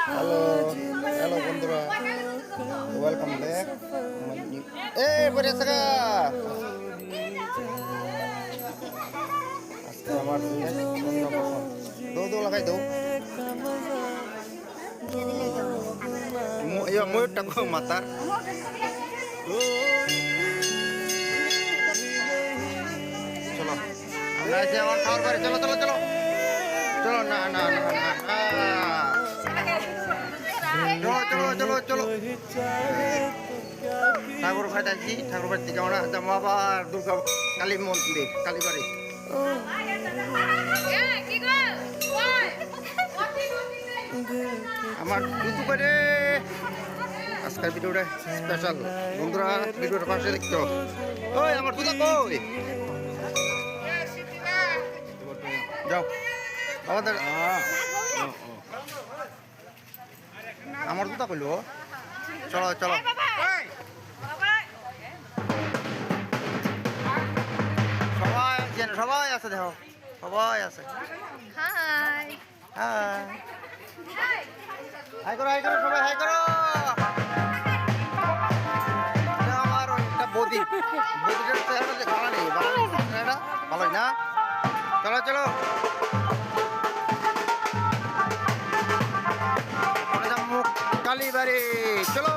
Hello hello বন্ধুরা, welcome back. এ পরে থাকা আজকে আমার অন্যরকম দৌ দৌ লাগাই দৌ ময়ূরটা মাতার চলো আমরা এসে আমার খাওয়ার বাড়ি চলো চলো চলো চলো না না না না চলো চলো চলো চলো ঠাকুর ভাই যাচ্ছি ঠাকুর বাড়িতে যাবো না যাবো আবার দুর্গা কালী মন্দির কালী বাড়ি আমার দুধ করে আজকের ভিডিওটা স্পেশাল বন্ধুরা, ভিডিওটা পাশে দেখতো। ওই আমার দুধ কই যাও আমাদের আমার দুধ কইলো চলো চলো সবাই সবাই আছে দেখো সবাই আছে। হাই হাই হাই করো হাই করো সবাই হাই করো। আমার একটা বদি বদিটার চেহারাটা ভালো নেই চেহারা ভালোই না। চলো চলো কালীবাড়ি চলো।